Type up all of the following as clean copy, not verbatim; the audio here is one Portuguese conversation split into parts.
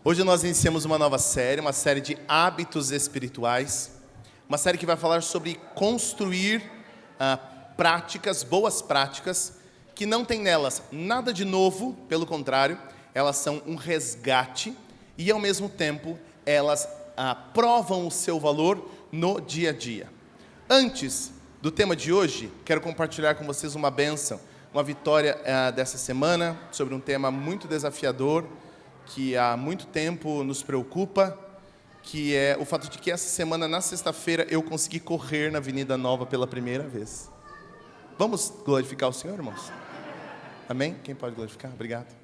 Hoje nós iniciamos uma nova série, uma série de hábitos espirituais, uma série que vai falar sobre construir práticas, boas práticas, que não tem nelas nada de novo, pelo contrário, elas são um resgate e ao mesmo tempo elas provam o seu valor no dia a dia. Antes do tema de hoje, quero compartilhar com vocês uma bênção, uma vitória dessa semana sobre um tema muito desafiador, que há muito tempo nos preocupa, que é o fato de que essa semana, na sexta-feira, eu consegui correr na Avenida Nova pela primeira vez. Vamos glorificar o Senhor, irmãos? Amém? Quem pode glorificar? Obrigado.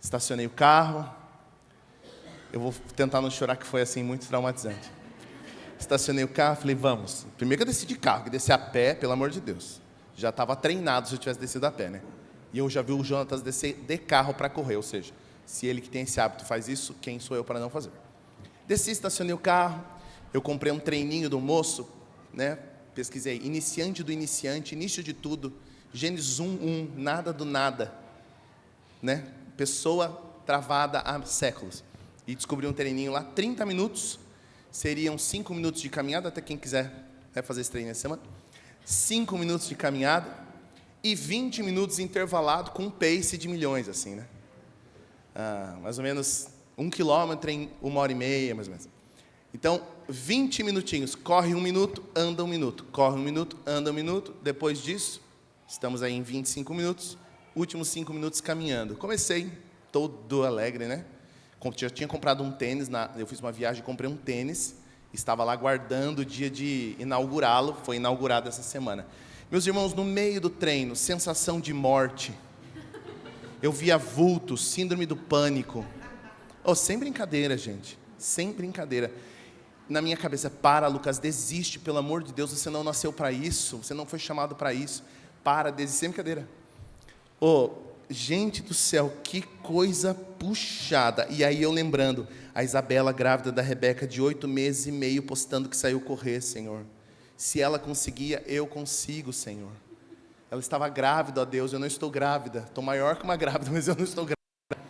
Estacionei o carro. Eu vou tentar não chorar, que foi assim muito traumatizante. Estacionei o carro, falei, vamos. Primeiro que eu desci de carro, que desci a pé, pelo amor de Deus. Já estava treinado se eu tivesse descido a pé, né? E eu já vi o Jonatas descer de carro para correr, ou seja, se ele que tem esse hábito faz isso, quem sou eu para não fazer? Desci, estacionei o carro, eu comprei um treininho do moço, né? Pesquisei, iniciante do iniciante, início de tudo, Gênesis 1:1, nada do nada, né? Pessoa travada há séculos. E descobri um treininho lá, 30 minutos, seriam 5 minutos de caminhada, até quem quiser fazer esse treino essa semana, 5 minutos de caminhada, e 20 minutos intervalado com um pace de milhões, assim, né? Mais ou menos 1 quilômetro em 1h30, mais ou menos. Então, 20 minutinhos, corre 1 minuto, anda 1 minuto, corre 1 minuto, anda 1 minuto. Depois disso, estamos aí em 25 minutos, últimos 5 minutos caminhando. Comecei todo alegre, né? Eu tinha comprado um tênis, eu fiz uma viagem e comprei um tênis, estava lá guardando o dia de inaugurá-lo, foi inaugurado essa semana. Meus irmãos, no meio do treino, sensação de morte. Eu via vultos, síndrome do pânico. Sem brincadeira, gente. Sem brincadeira. Na minha cabeça, para, Lucas, desiste, pelo amor de Deus, você não nasceu para isso, você não foi chamado para isso. Para, desiste, sem brincadeira. Gente do céu, que coisa puxada. E aí eu lembrando, a Isabela grávida da Rebeca, de 8 meses e meio, postando que saiu correr, Senhor. Se ela conseguia, eu consigo, Senhor. Ela estava grávida, ó Deus, eu não estou grávida. Estou maior que uma grávida, mas eu não estou grávida.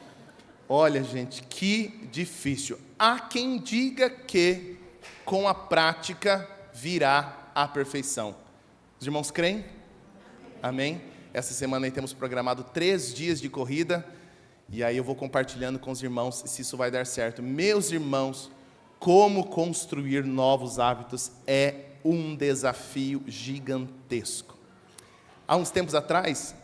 Olha, gente, que difícil. Há quem diga que com a prática virá a perfeição. Os irmãos creem? Amém? Essa semana aí temos programado 3 dias de corrida. E aí eu vou compartilhando com os irmãos se isso vai dar certo. Meus irmãos, como construir novos hábitos é um desafio gigantesco. Há uns tempos atrás,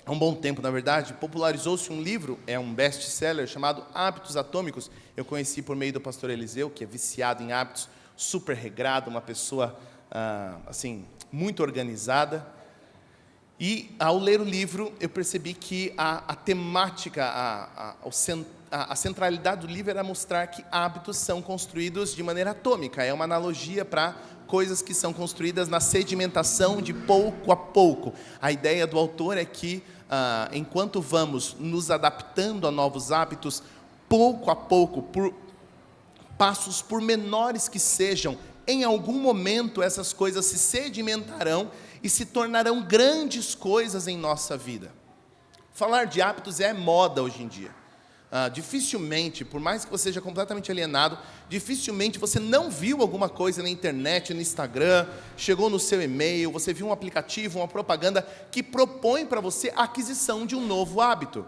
há um bom tempo na verdade, popularizou-se um livro, é um best-seller, chamado Hábitos Atômicos. Eu conheci por meio do pastor Eliseu, que é viciado em hábitos, super regrado, uma pessoa assim, muito organizada. E ao ler o livro, eu percebi que a temática, a centralidade do livro era mostrar que hábitos são construídos de maneira atômica. É uma analogia para coisas que são construídas na sedimentação de pouco a pouco. A ideia do autor é que, enquanto vamos nos adaptando a novos hábitos, pouco a pouco, por passos por menores que sejam, em algum momento essas coisas se sedimentarão e se tornarão grandes coisas em nossa vida. Falar de hábitos é moda hoje em dia. Dificilmente, por mais que você seja completamente alienado, dificilmente você não viu alguma coisa na internet, no Instagram, chegou no seu e-mail, você viu um aplicativo, uma propaganda que propõe para você a aquisição de um novo hábito.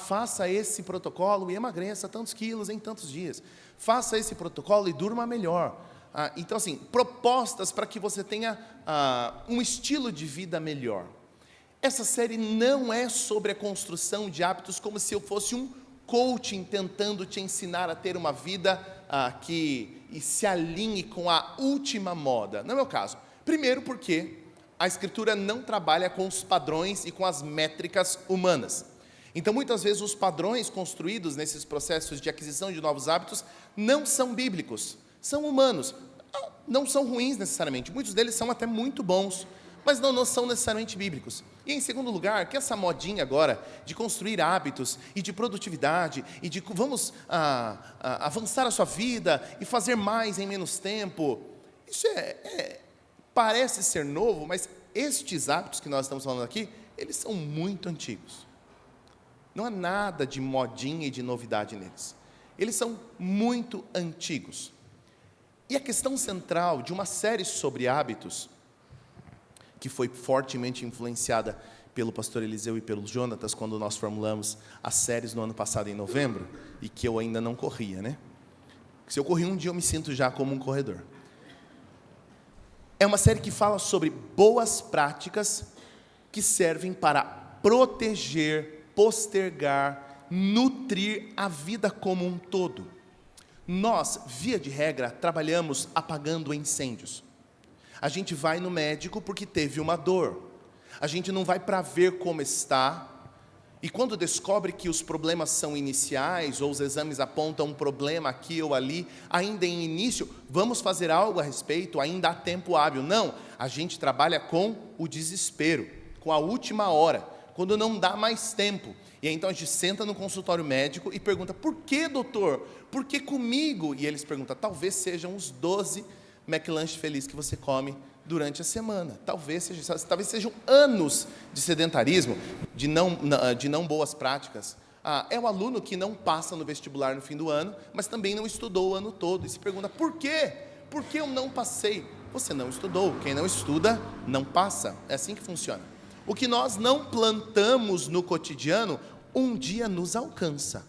Faça esse protocolo e emagreça tantos quilos em tantos dias. Faça esse protocolo e durma melhor. Então, assim, propostas para que você tenha um estilo de vida melhor. Essa série não é sobre a construção de hábitos como se eu fosse um coaching tentando te ensinar a ter uma vida que se alinhe com a última moda. Não é o caso. Primeiro porque a Escritura não trabalha com os padrões e com as métricas humanas. Então, muitas vezes, os padrões construídos nesses processos de aquisição de novos hábitos não são bíblicos, são humanos. Não são ruins necessariamente, muitos deles são até muito bons, mas não são necessariamente bíblicos. E em segundo lugar, que essa modinha agora de construir hábitos e de produtividade e de vamos avançar a sua vida e fazer mais em menos tempo, isso parece ser novo, mas estes hábitos que nós estamos falando aqui, eles são muito antigos. Não há nada de modinha e de novidade neles. Eles são muito antigos. E a questão central de uma série sobre hábitos, que foi fortemente influenciada pelo pastor Eliseu e pelo Jonatas, quando nós formulamos as séries no ano passado, em novembro, e que eu ainda não corria, né? Se eu corri um dia, eu me sinto já como um corredor. É uma série que fala sobre boas práticas que servem para proteger, postergar, nutrir a vida como um todo. Nós, via de regra, trabalhamos apagando incêndios. A gente vai no médico porque teve uma dor. A gente não vai para ver como está. E quando descobre que os problemas são iniciais, ou os exames apontam um problema aqui ou ali, ainda em início, vamos fazer algo a respeito, ainda há tempo hábil. Não, a gente trabalha com o desespero, com a última hora, quando não dá mais tempo. E aí, então a gente senta no consultório médico e pergunta: por que, doutor? Por que comigo? E eles perguntam: talvez sejam os 12 McLanche Feliz que você come durante a semana. Talvez sejam anos de sedentarismo, de não boas práticas. É o aluno que não passa no vestibular no fim do ano, mas também não estudou o ano todo, e se pergunta: por quê? Por que eu não passei? Você não estudou. Quem não estuda, não passa. É assim que funciona. O que nós não plantamos no cotidiano, um dia nos alcança.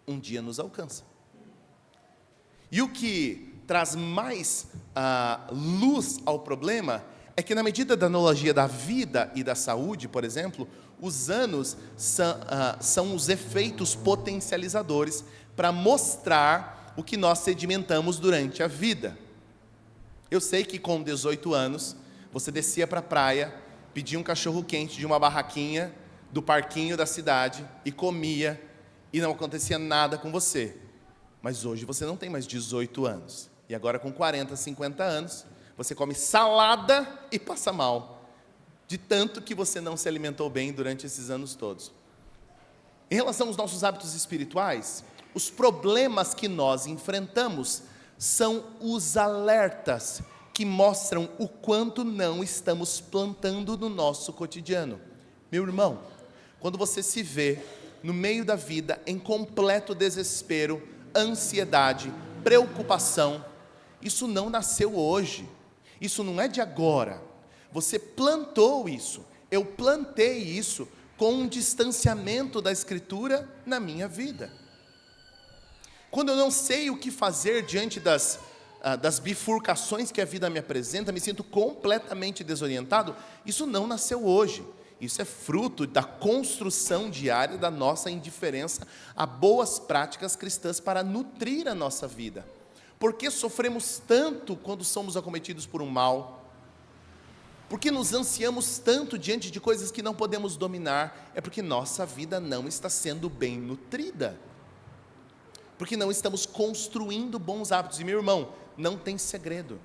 Um dia nos alcança. E o que traz mais luz ao problema é que, na medida da analogia da vida e da saúde, por exemplo, os anos são os efeitos potencializadores para mostrar o que nós sedimentamos durante a vida. Eu sei que com 18 anos, você descia para a praia, pedia um cachorro-quente de uma barraquinha do parquinho da cidade e comia, e não acontecia nada com você. Mas hoje você não tem mais 18 anos. E agora, com 40, 50 anos, você come salada e passa mal, de tanto que você não se alimentou bem durante esses anos todos. Em relação aos nossos hábitos espirituais, os problemas que nós enfrentamos são os alertas que mostram o quanto não estamos plantando no nosso cotidiano. Meu irmão, quando você se vê no meio da vida em completo desespero, ansiedade, preocupação, isso não nasceu hoje, isso não é de agora. Você plantou isso, eu plantei isso com um distanciamento da Escritura na minha vida. Quando eu não sei o que fazer diante das bifurcações que a vida me apresenta, me sinto completamente desorientado, isso não nasceu hoje. Isso é fruto da construção diária da nossa indiferença a boas práticas cristãs para nutrir a nossa vida. Por que sofremos tanto quando somos acometidos por um mal? Por que nos ansiamos tanto diante de coisas que não podemos dominar? É porque nossa vida não está sendo bem nutrida. Porque não estamos construindo bons hábitos. E, meu irmão, não tem segredo.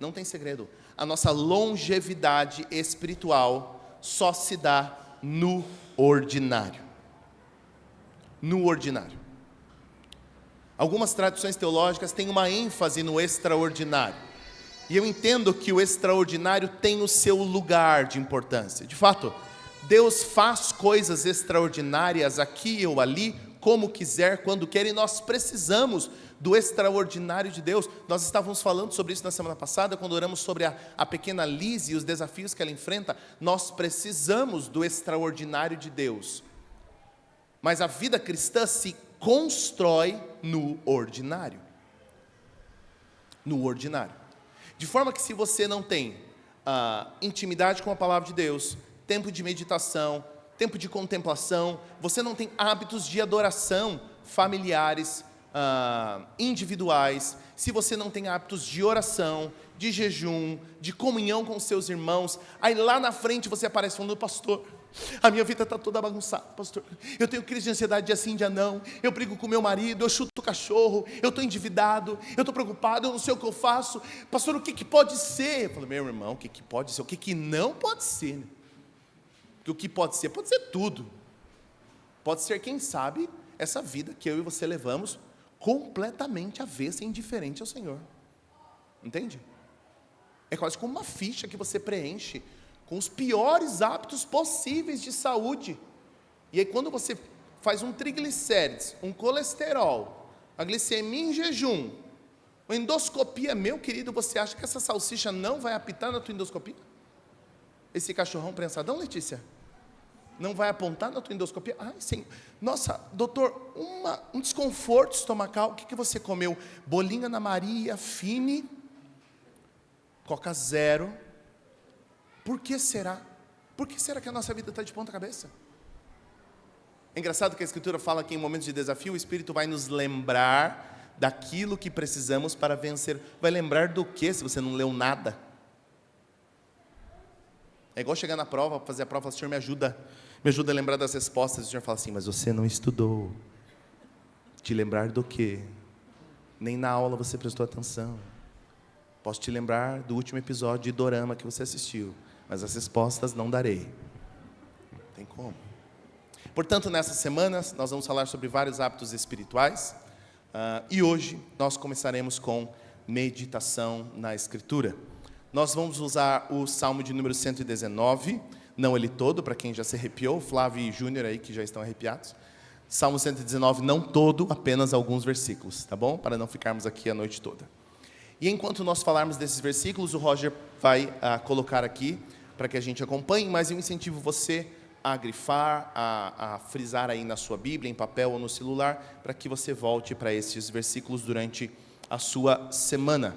Não tem segredo. A nossa longevidade espiritual só se dá no ordinário. No ordinário. Algumas tradições teológicas têm uma ênfase no extraordinário. E eu entendo que o extraordinário tem o seu lugar de importância. De fato, Deus faz coisas extraordinárias aqui ou ali, como quiser, quando quer, e nós precisamos do extraordinário de Deus. Nós estávamos falando sobre isso na semana passada, quando oramos sobre a pequena Liz e os desafios que ela enfrenta. Nós precisamos do extraordinário de Deus. Mas a vida cristã se constrói no ordinário. No ordinário. De forma que, se você não tem intimidade com a palavra de Deus, tempo de meditação, tempo de contemplação, você não tem hábitos de adoração familiares, individuais, se você não tem hábitos de oração, de jejum, de comunhão com seus irmãos, aí lá na frente você aparece falando: pastor, a minha vida está toda bagunçada, pastor, eu tenho crise de ansiedade dia sim, dia não, eu brigo com meu marido, eu chuto o cachorro, eu estou endividado, eu estou preocupado, eu não sei o que eu faço, pastor, o que pode ser? Eu falo: meu irmão, o que pode ser? O que não pode ser, né? Porque o que pode ser tudo. Pode ser, quem sabe, essa vida que eu e você levamos completamente avessa e indiferente ao Senhor. Entende? É quase como uma ficha que você preenche com os piores hábitos possíveis de saúde. E aí quando você faz um triglicérides, um colesterol, a glicemia em jejum, uma endoscopia, meu querido, você acha que essa salsicha não vai apitar na tua endoscopia? Esse cachorrão prensadão, Letícia? Não vai apontar na tua endoscopia? Ai, sim. Nossa, doutor, um desconforto estomacal. O que você comeu? Bolinha Ana Maria, Fine, Coca Zero. Por que será? Por que será que a nossa vida está de ponta cabeça? É engraçado que a Escritura fala que em momentos de desafio, o Espírito vai nos lembrar daquilo que precisamos para vencer. Vai lembrar do quê se você não leu nada? É igual chegar na prova, fazer a prova e falar, Senhor, me ajuda a lembrar das respostas. O Senhor fala assim, mas você não estudou. Te lembrar do quê? Nem na aula você prestou atenção. Posso te lembrar do último episódio de Dorama que você assistiu, mas as respostas não darei. Não tem como. Portanto, nessas semanas, nós vamos falar sobre vários hábitos espirituais. E hoje, nós começaremos com meditação na Escritura. Nós vamos usar o Salmo de número 119, não ele todo, para quem já se arrepiou, Flávio e Júnior aí que já estão arrepiados. Salmo 119, não todo, apenas alguns versículos, tá bom? Para não ficarmos aqui a noite toda. E enquanto nós falarmos desses versículos, o Roger vai colocar aqui, para que a gente acompanhe, mas eu incentivo você a grifar, a frisar aí na sua Bíblia, em papel ou no celular, para que você volte para esses versículos durante a sua semana.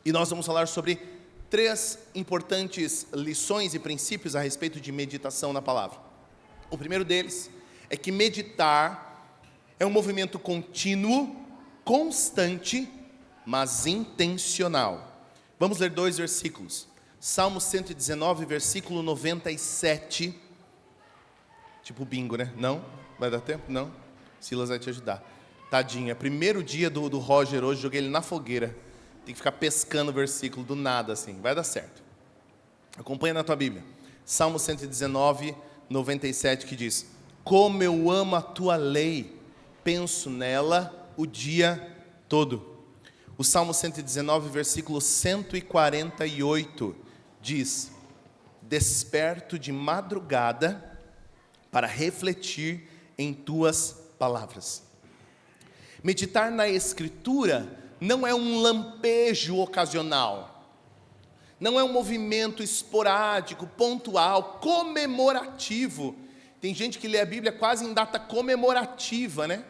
E nós vamos falar sobre 3 importantes lições e princípios a respeito de meditação na palavra. O primeiro deles é que meditar é um movimento contínuo, constante, mas intencional. Vamos ler 2 versículos. Salmo 119, versículo 97. Tipo bingo, né? Não? Vai dar tempo? Não? Silas vai te ajudar. Tadinha, primeiro dia do Roger hoje, joguei ele na fogueira. Tem que ficar pescando o versículo do nada, assim. Vai dar certo. Acompanha na tua Bíblia. Salmo 119, 97, que diz: como eu amo a tua lei, penso nela o dia todo. O Salmo 119, versículo 148, diz: desperto de madrugada para refletir em tuas palavras. Meditar na Escritura não é um lampejo ocasional, não é um movimento esporádico, pontual, comemorativo. Tem gente que lê a Bíblia quase em data comemorativa, né?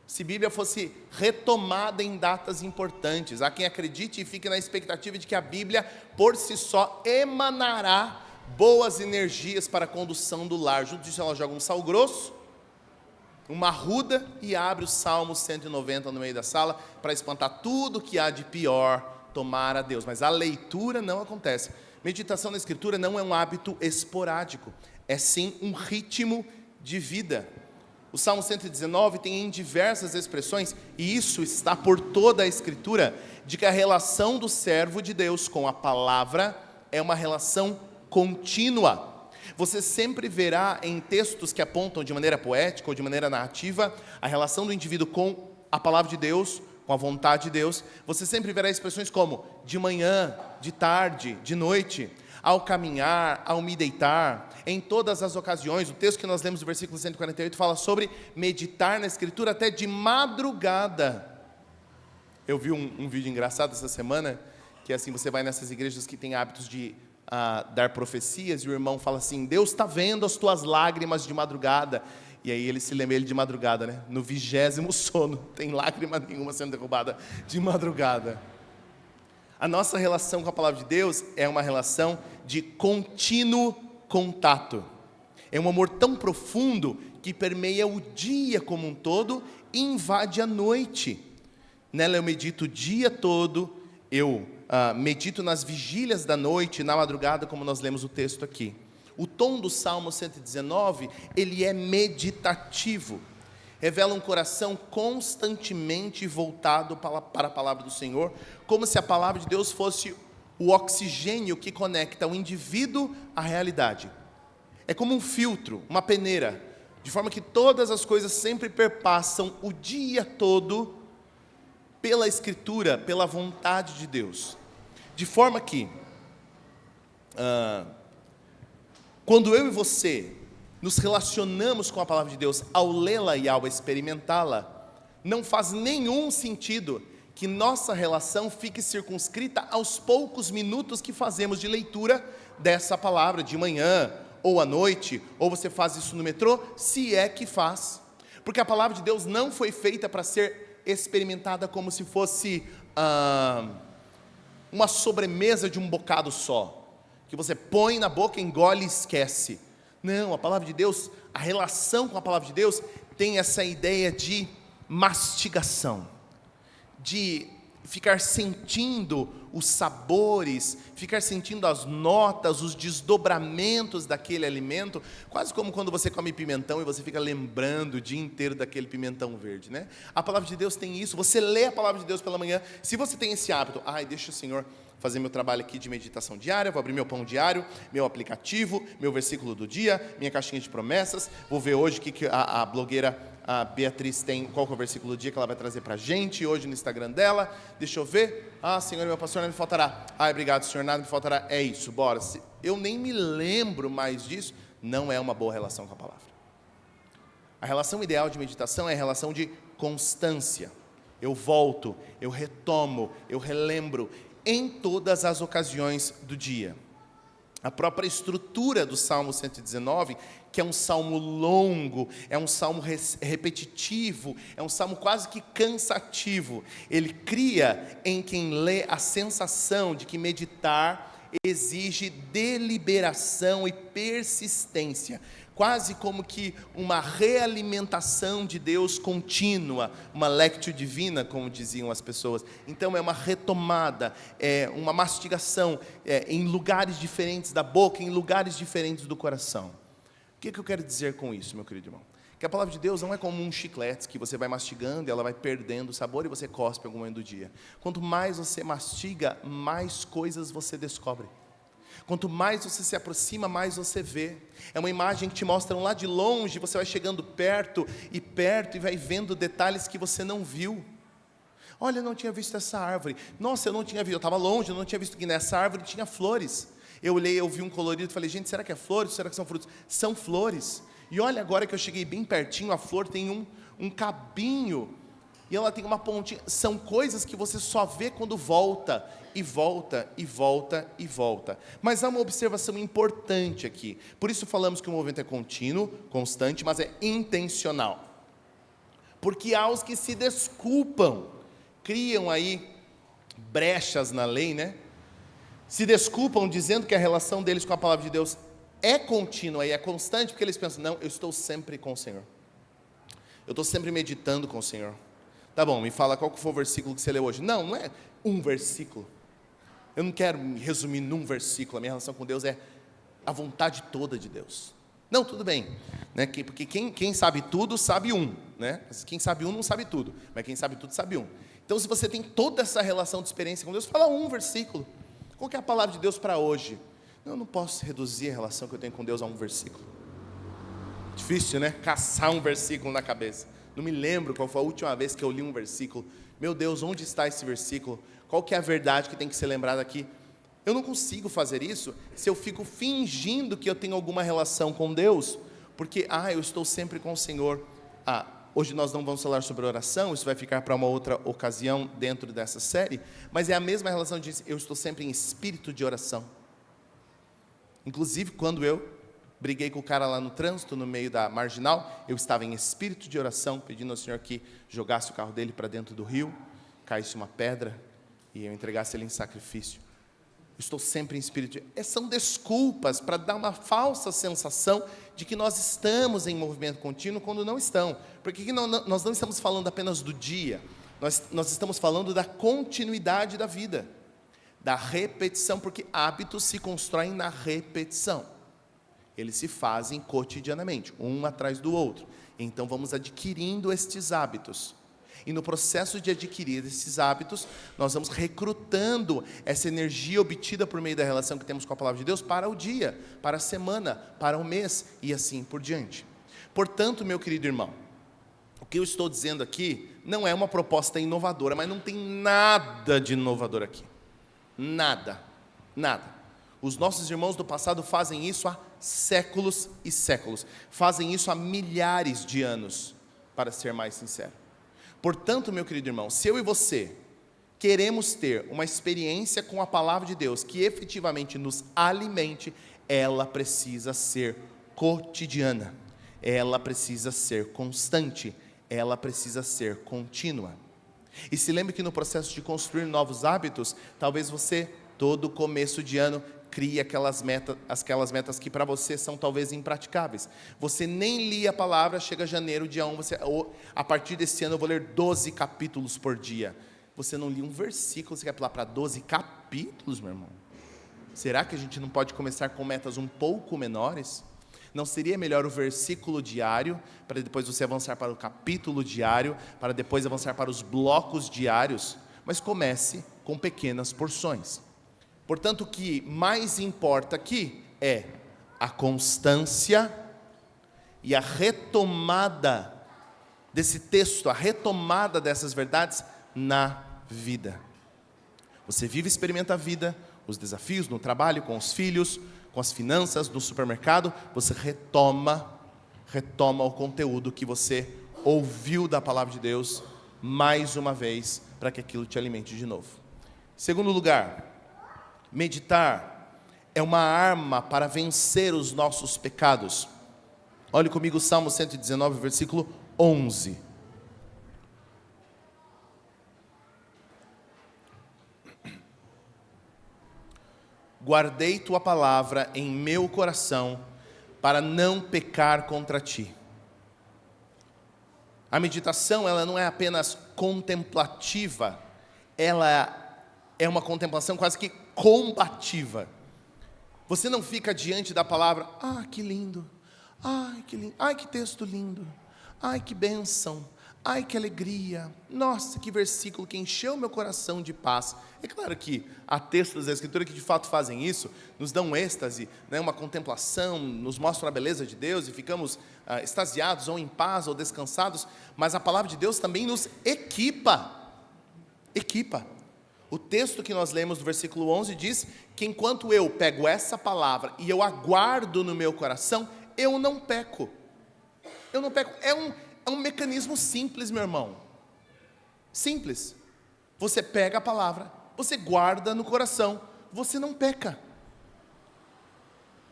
Se a Bíblia fosse retomada em datas importantes. Há quem acredite e fique na expectativa de que a Bíblia, por si só, emanará boas energias para a condução do lar. Junto disso, ela joga um sal grosso, uma arruda e abre o Salmo 190 no meio da sala para espantar tudo que há de pior, tomar a Deus. Mas a leitura não acontece. Meditação na Escritura não é um hábito esporádico, é sim um ritmo de vida. O Salmo 119 tem em diversas expressões, e isso está por toda a Escritura, de que a relação do servo de Deus com a palavra é uma relação contínua. Você sempre verá em textos que apontam de maneira poética ou de maneira narrativa a relação do indivíduo com a palavra de Deus, com a vontade de Deus. Você sempre verá expressões como de manhã, de tarde, de noite, ao caminhar, ao me deitar, em todas as ocasiões. O texto que nós lemos, o versículo 148, fala sobre meditar na Escritura até de madrugada. Eu vi um vídeo engraçado essa semana, que é assim, você vai nessas igrejas que têm hábitos de dar profecias, e o irmão fala assim: Deus está vendo as tuas lágrimas de madrugada. E aí ele se lembra, ele de madrugada, né? No 20º sono, tem lágrima nenhuma sendo derrubada de madrugada. A nossa relação com a palavra de Deus é uma relação de contínuo contato. É um amor tão profundo que permeia o dia como um todo e invade a noite. Nela eu medito o dia todo, eu medito nas vigílias da noite, na madrugada, como nós lemos o texto aqui. O tom do Salmo 119, ele é meditativo. Revela um coração constantemente voltado para a palavra do Senhor, como se a palavra de Deus fosse o oxigênio que conecta o indivíduo à realidade. É como um filtro, uma peneira, de forma que todas as coisas sempre perpassam o dia todo pela Escritura, pela vontade de Deus. De forma que, Quando eu e você nos relacionamos com a palavra de Deus ao lê-la e ao experimentá-la, não faz nenhum sentido que nossa relação fique circunscrita aos poucos minutos que fazemos de leitura dessa palavra, de manhã, ou à noite, ou você faz isso no metrô, se é que faz. Porque a palavra de Deus não foi feita para ser experimentada como se fosse uma sobremesa de um bocado só, que você põe na boca, engole e esquece. Não, a palavra de Deus, a relação com a palavra de Deus tem essa ideia de mastigação, de ficar sentindo os sabores, ficar sentindo as notas, os desdobramentos daquele alimento, quase como quando você come pimentão e você fica lembrando o dia inteiro daquele pimentão verde, né? A palavra de Deus tem isso. Você lê a palavra de Deus pela manhã, se você tem esse hábito, deixa o Senhor fazer meu trabalho aqui de meditação diária, vou abrir meu pão diário, meu aplicativo, meu versículo do dia, minha caixinha de promessas, vou ver hoje o que a blogueira, a Beatriz, tem, qual que é o versículo do dia que ela vai trazer para a gente, hoje no Instagram dela, deixa eu ver, Senhor, meu pastor, nada me faltará, obrigado, Senhor, nada me faltará, é isso, bora, se eu nem me lembro mais disso, não é uma boa relação com a palavra. A relação ideal de meditação é a relação de constância, eu volto, eu retomo, eu relembro, em todas as ocasiões do dia. A própria estrutura do Salmo 119, que é um salmo longo, é um salmo repetitivo, é um salmo quase que cansativo, ele cria em quem lê a sensação de que meditar exige deliberação e persistência, quase como que uma realimentação de Deus contínua, uma lectio divina, como diziam as pessoas. Então é uma retomada, é uma mastigação em lugares diferentes da boca, em lugares diferentes do coração. O que eu quero dizer com isso, meu querido irmão? Que a palavra de Deus não é como um chiclete que você vai mastigando e ela vai perdendo o sabor e você cospe em algum momento do dia. Quanto mais você mastiga, mais coisas você descobre. Quanto mais você se aproxima, mais você vê. É uma imagem que te mostra lá de longe, você vai chegando perto e vai vendo detalhes que você não viu. Olha, eu não tinha visto essa árvore. Nossa, eu não tinha visto, eu estava longe, eu não tinha visto que nessa árvore tinha flores. Eu olhei, eu vi um colorido e falei, gente, será que é flores? Será que são frutos? São flores. E olha, agora que eu cheguei bem pertinho, a flor tem um cabinho, e ela tem uma pontinha. São coisas que você só vê quando volta, e volta, e volta, e volta. Mas há uma observação importante aqui. Por isso falamos que o movimento é contínuo, constante, mas é intencional. Porque há os que se desculpam, criam aí brechas na lei, né? Se desculpam dizendo que a relação deles com a palavra de Deus é contínua e é constante, porque eles pensam, não, eu estou sempre com o Senhor. Eu estou sempre meditando com o Senhor. Tá bom, me fala qual que foi o versículo que você leu hoje. Não é um versículo. Eu não quero me resumir num versículo. A minha relação com Deus é a vontade toda de Deus. Não, tudo bem, né? Porque quem sabe tudo, sabe um, né? Quem sabe um não sabe tudo, mas quem sabe tudo, sabe um. Então, se você tem toda essa relação de experiência com Deus, fala um versículo. Qual que é a palavra de Deus para hoje? Eu não posso reduzir a relação que eu tenho com Deus a um versículo. Difícil, né? Caçar um versículo na cabeça. Não me lembro qual foi a última vez que eu li um versículo. Meu Deus, onde está esse versículo? Qual que é a verdade que tem que ser lembrada aqui? Eu não consigo fazer isso se eu fico fingindo que eu tenho alguma relação com Deus, porque, eu estou sempre com o Senhor. Hoje nós não vamos falar sobre oração, isso vai ficar para uma outra ocasião dentro dessa série, mas é a mesma relação de eu estou sempre em espírito de oração. Inclusive, quando eu briguei com o cara lá no trânsito, no meio da marginal, eu estava em espírito de oração, pedindo ao Senhor que jogasse o carro dele para dentro do rio, caísse uma pedra e eu entregasse ele em sacrifício. Eu estou sempre em espírito. São desculpas para dar uma falsa sensação de que nós estamos em movimento contínuo quando não estão. Porque nós não estamos falando apenas do dia, nós estamos falando da continuidade da vida, da repetição, porque hábitos se constroem na repetição. Eles se fazem cotidianamente, um atrás do outro. Então vamos adquirindo estes hábitos. E no processo de adquirir esses hábitos, nós vamos recrutando essa energia obtida por meio da relação que temos com a palavra de Deus para o dia, para a semana, para o mês e assim por diante. Portanto, meu querido irmão, o que eu estou dizendo aqui não é uma proposta inovadora, mas não tem nada de inovador aqui. Nada, nada. Os nossos irmãos do passado fazem isso há séculos e séculos. Fazem isso há milhares de anos, para ser mais sincero. Portanto, meu querido irmão, se eu e você queremos ter uma experiência com a palavra de Deus que efetivamente nos alimente, ela precisa ser cotidiana, ela precisa ser constante, ela precisa ser contínua. E se lembre que no processo de construir novos hábitos, talvez você, todo começo de ano, crie aquelas metas que para você são talvez impraticáveis. Você nem lia a palavra, chega janeiro, dia 1, a partir desse ano eu vou ler 12 capítulos por dia. Você não lia um versículo, você quer pular para 12 capítulos, meu irmão? Será que a gente não pode começar com metas um pouco menores? Não seria melhor o versículo diário, para depois você avançar para o capítulo diário, para depois avançar para os blocos diários? Mas comece com pequenas porções. Portanto, o que mais importa aqui é a constância e a retomada desse texto, a retomada dessas verdades na vida. Você vive e experimenta a vida, os desafios no trabalho, com os filhos, com as finanças, no supermercado, você retoma o conteúdo que você ouviu da palavra de Deus mais uma vez, para que aquilo te alimente de novo. Segundo lugar, meditar é uma arma para vencer os nossos pecados. Olhe comigo o Salmo 119, versículo 11. Guardei tua palavra em meu coração, para não pecar contra ti. A meditação, ela não é apenas contemplativa, ela é uma contemplação quase que combativa. Você não fica diante da palavra, que lindo, que lindo, que texto lindo, que bênção, que alegria, nossa, que versículo que encheu meu coração de paz. É claro que há textos da Escritura que de fato fazem isso, nos dão um êxtase, uma contemplação, nos mostram a beleza de Deus e ficamos extasiados, ou em paz, ou descansados, mas a palavra de Deus também nos equipa. O texto que nós lemos do versículo 11 diz que enquanto eu pego essa palavra e eu aguardo no meu coração, eu não peco. É um mecanismo simples, meu irmão. Simples. Você pega a palavra, você guarda no coração, você não peca.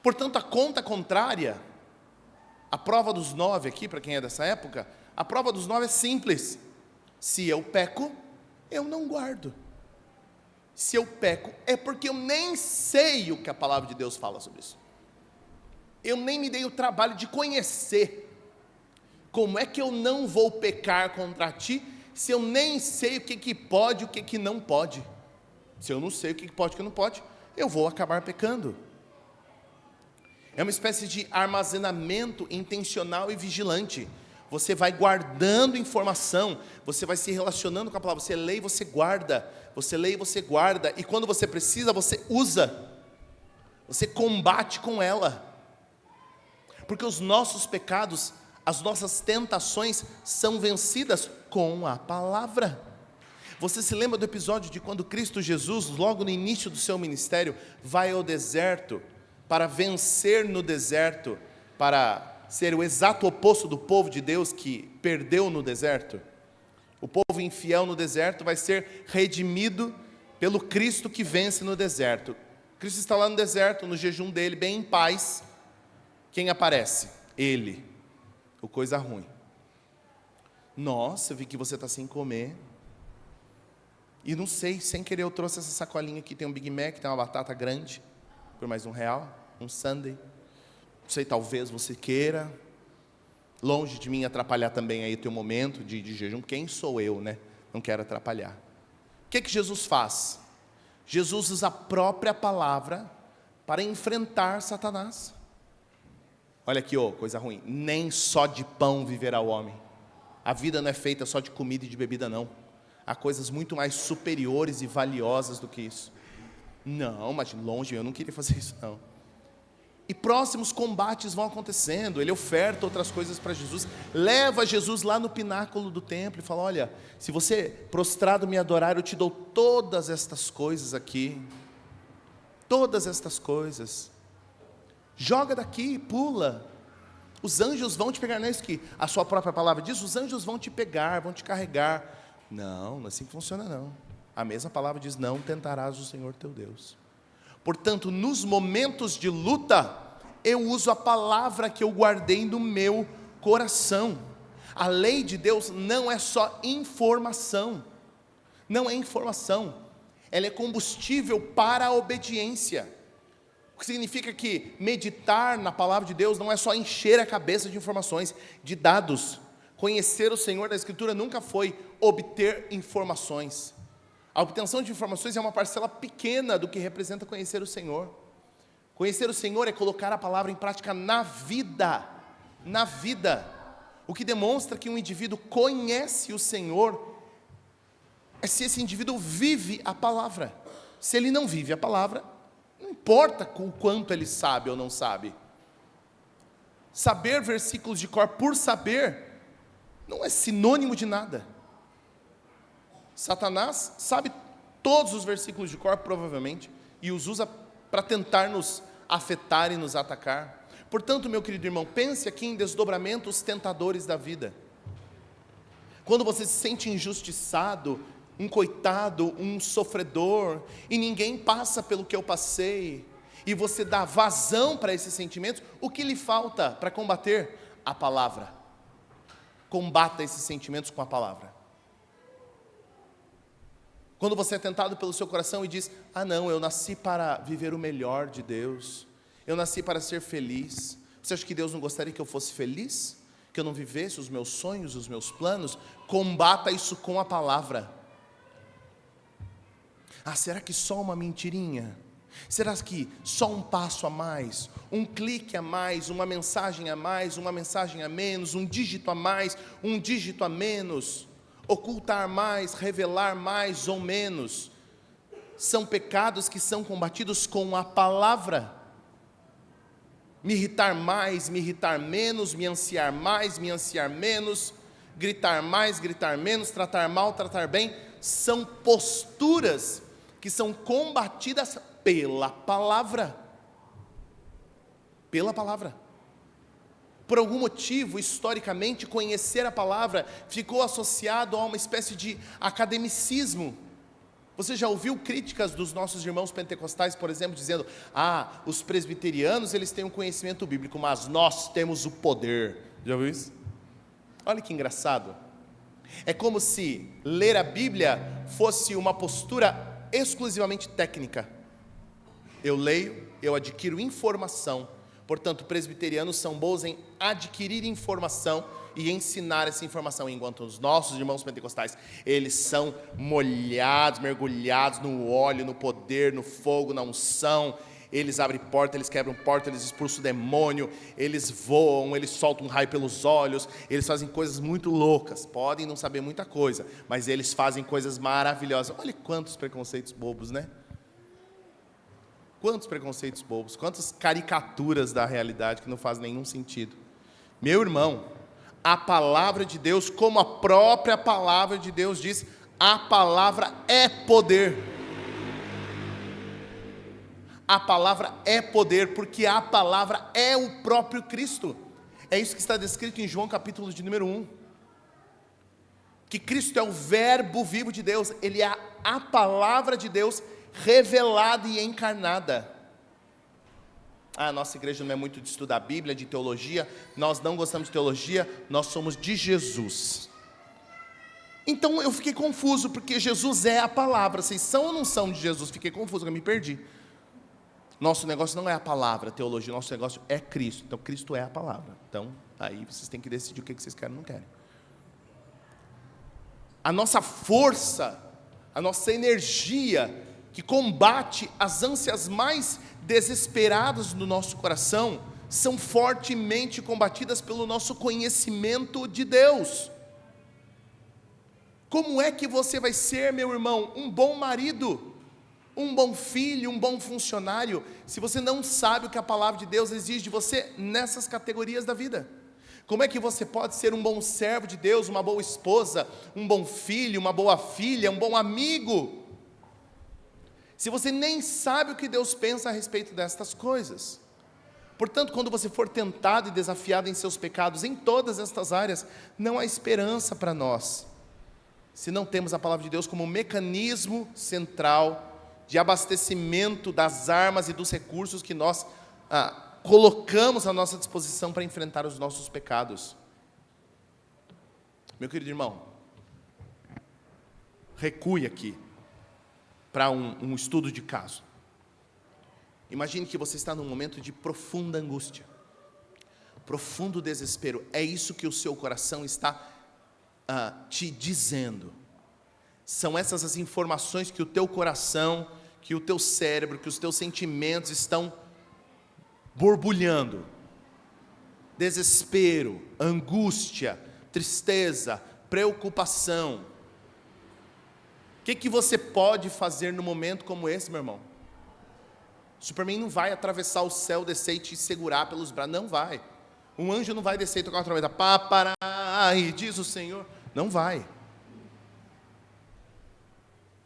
Portanto, a conta contrária, a prova dos 9 aqui, para quem é dessa época, a prova dos 9 é simples. Se eu peco, eu não guardo. Se eu peco, é porque eu nem sei o que a palavra de Deus fala sobre isso. Eu nem me dei o trabalho de conhecer. Como é que eu não vou pecar contra ti, se eu nem sei o que pode e o que não pode? Se eu não sei o que pode e o que não pode, eu vou acabar pecando. É uma espécie de armazenamento intencional e vigilante. Você vai guardando informação, você vai se relacionando com a palavra, você lê e você guarda, você lê e você guarda, e quando você precisa, você usa, você combate com ela, porque os nossos pecados, as nossas tentações são vencidas com a palavra. Você se lembra do episódio de quando Cristo Jesus, logo no início do seu ministério, vai ao deserto, para vencer no deserto, para ser o exato oposto do povo de Deus que perdeu no deserto? O povo infiel no deserto vai ser redimido pelo Cristo que vence no deserto. Cristo está lá no deserto, no jejum dele, bem em paz. Quem aparece? Ele. O coisa ruim. Nossa, eu vi que você está sem comer. E não sei, sem querer eu trouxe essa sacolinha aqui, tem um Big Mac, tem uma batata grande, por mais R$1, um sundae. Não sei, talvez você queira. Longe de mim atrapalhar também aí o teu momento de jejum. Quem sou eu, né? Não quero atrapalhar. O que Jesus faz? Jesus usa a própria palavra para enfrentar Satanás. Olha aqui, coisa ruim. Nem só de pão viverá o homem. A vida não é feita só de comida e de bebida, não. Há coisas muito mais superiores e valiosas do que isso. Não, mas longe, eu não queria fazer isso, não. E próximos combates vão acontecendo. Ele oferta outras coisas para Jesus, leva Jesus lá no pináculo do templo e fala: olha, se você prostrado me adorar, eu te dou todas estas coisas aqui. Todas estas coisas. Joga daqui, pula. Os anjos vão te pegar. Não é isso que a sua própria palavra diz? Os anjos vão te pegar, vão te carregar. Não, não é assim que funciona não. A mesma palavra diz: não tentarás o Senhor teu Deus. Portanto, nos momentos de luta, eu uso a palavra que eu guardei no meu coração. A lei de Deus não é só informação. Não é informação. Ela é combustível para a obediência. O que significa que meditar na palavra de Deus não é só encher a cabeça de informações, de dados. Conhecer o Senhor da Escritura nunca foi obter informações. A obtenção de informações é uma parcela pequena do que representa conhecer o Senhor. Conhecer o Senhor é colocar a palavra em prática na vida. Na vida. O que demonstra que um indivíduo conhece o Senhor é se esse indivíduo vive a palavra. Se ele não vive a palavra, não importa o quanto ele sabe ou não sabe. Saber versículos de cor por saber não é sinônimo de nada. Satanás sabe todos os versículos de cor, provavelmente, e os usa para tentar nos afetar e nos atacar. Portanto, meu querido irmão, pense aqui em desdobramentos tentadores da vida. Quando você se sente injustiçado, um coitado, um sofredor, e ninguém passa pelo que eu passei, e você dá vazão para esses sentimentos, o que lhe falta para combater? A palavra. Combata esses sentimentos com a palavra. Quando você é tentado pelo seu coração e diz: ah não, eu nasci para viver o melhor de Deus, eu nasci para ser feliz. Você acha que Deus não gostaria que eu fosse feliz? Que eu não vivesse os meus sonhos, os meus planos? Combata isso com a palavra. Ah, será que só uma mentirinha? Será que só um passo a mais? Um clique a mais? Uma mensagem a mais? Uma mensagem a menos? Um dígito a mais? Um dígito a menos? Ocultar mais, revelar mais ou menos, são pecados que são combatidos com a palavra. Me irritar mais, me irritar menos, me ansiar mais, me ansiar menos, gritar mais, gritar menos, tratar mal, tratar bem, são posturas que são combatidas pela palavra. Pela palavra. Por algum motivo, historicamente, conhecer a palavra ficou associado a uma espécie de academicismo. Você já ouviu críticas dos nossos irmãos pentecostais, por exemplo, dizendo: ah, os presbiterianos eles têm um conhecimento bíblico, mas nós temos o poder. Já ouviu isso? Olha que engraçado. É como se ler a Bíblia fosse uma postura exclusivamente técnica. Eu leio, eu adquiro informação. Portanto, presbiterianos são bons em adquirir informação e ensinar essa informação, enquanto os nossos irmãos pentecostais, eles são molhados, mergulhados no óleo, no poder, no fogo, na unção. Eles abrem porta, eles quebram porta, eles expulsam o demônio, eles voam, eles soltam um raio pelos olhos, eles fazem coisas muito loucas. Podem não saber muita coisa, mas eles fazem coisas maravilhosas. Olha quantos preconceitos bobos, né? Quantos preconceitos bobos, quantas caricaturas da realidade que não fazem nenhum sentido. Meu irmão, a palavra de Deus, como a própria palavra de Deus diz, a palavra é poder. A palavra é poder, porque a palavra é o próprio Cristo. É isso que está descrito em João capítulo de número 1. Que Cristo é o verbo vivo de Deus, Ele é a palavra de Deus revelada e encarnada. A nossa igreja não é muito de estudar a Bíblia, de teologia. Nós não gostamos de teologia, nós somos de Jesus. Então eu fiquei confuso, porque Jesus é a palavra. Vocês são ou não são de Jesus? Fiquei confuso, eu me perdi. Nosso negócio não é a palavra, a teologia, nosso negócio é Cristo. Então Cristo é a palavra. Então aí vocês têm que decidir o que vocês querem ou não querem. A nossa força, a nossa energia que combate as ânsias mais desesperadas do nosso coração, são fortemente combatidas pelo nosso conhecimento de Deus. Como é que você vai ser, meu irmão, um bom marido, um bom filho, um bom funcionário, se você não sabe o que a palavra de Deus exige de você nessas categorias da vida? Como é que você pode ser um bom servo de Deus, uma boa esposa, um bom filho, uma boa filha, um bom amigo, se você nem sabe o que Deus pensa a respeito destas coisas? Portanto, quando você for tentado e desafiado em seus pecados, em todas estas áreas, não há esperança para nós, se não temos a palavra de Deus como um mecanismo central de abastecimento das armas e dos recursos que nós colocamos à nossa disposição para enfrentar os nossos pecados. Meu querido irmão, recue aqui para um estudo de caso. Imagine que você está num momento de profunda angústia, profundo desespero. É isso que o seu coração está te dizendo. São essas as informações que o teu coração, que o teu cérebro, que os teus sentimentos estão borbulhando. Desespero, angústia, tristeza, preocupação. O que você pode fazer num momento como esse, meu irmão? Superman não vai atravessar o céu, descer e te segurar pelos braços. Não vai. Um anjo não vai descer e tocar uma trombeta. Papai, diz o Senhor. Não vai.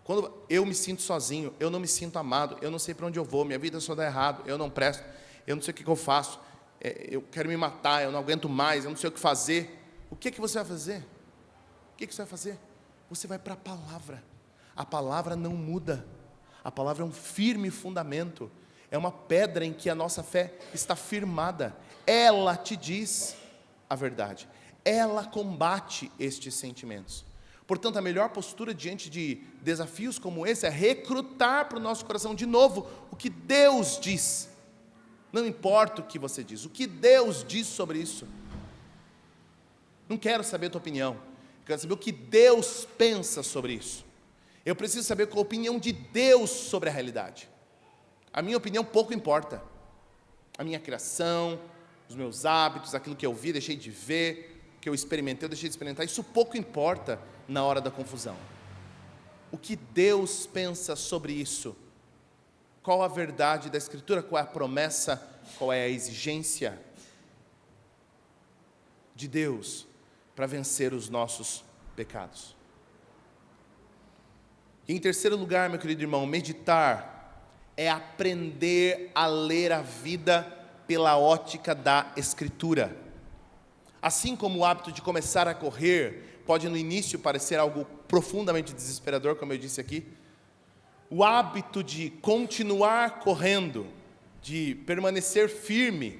Quando eu me sinto sozinho, eu não me sinto amado, eu não sei para onde eu vou, minha vida só dá errado, eu não presto, eu não sei o que eu faço, eu quero me matar, eu não aguento mais, eu não sei o que fazer. O que você vai fazer? O que você vai fazer? Você vai para a palavra. A palavra não muda. A palavra é um firme fundamento. É uma pedra em que a nossa fé está firmada. Ela te diz a verdade. Ela combate estes sentimentos. Portanto, a melhor postura diante de desafios como esse é recrutar para o nosso coração de novo o que Deus diz. Não importa o que você diz, o que Deus diz sobre isso. Não quero saber a tua opinião, eu quero saber o que Deus pensa sobre isso. Eu preciso saber qual a opinião de Deus sobre a realidade. A minha opinião pouco importa. A minha criação, os meus hábitos, aquilo que eu vi, deixei de ver, que eu experimentei, eu deixei de experimentar, isso pouco importa na hora da confusão. O que Deus pensa sobre isso? Qual a verdade da Escritura? Qual é a promessa? Qual é a exigência de Deus para vencer os nossos pecados? E em terceiro lugar, meu querido irmão, meditar é aprender a ler a vida pela ótica da Escritura. Assim como o hábito de começar a correr pode no início parecer algo profundamente desesperador, como eu disse aqui, o hábito de continuar correndo, de permanecer firme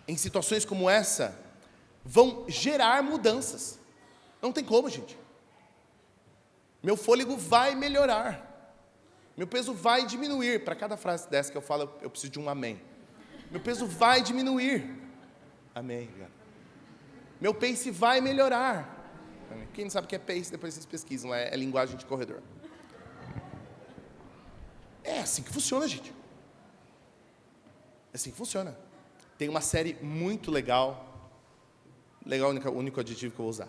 em situações como essa, vão gerar mudanças. Não tem como, gente. Meu fôlego vai melhorar, meu peso vai diminuir. Para cada frase dessa que eu falo, eu preciso de um amém. Meu peso vai diminuir. Amém, cara. Meu pace vai melhorar. Quem não sabe o que é pace, depois vocês pesquisam, é linguagem de corredor. É assim que funciona, gente. É assim que funciona. Tem uma série muito legal, o único adjetivo que eu vou usar,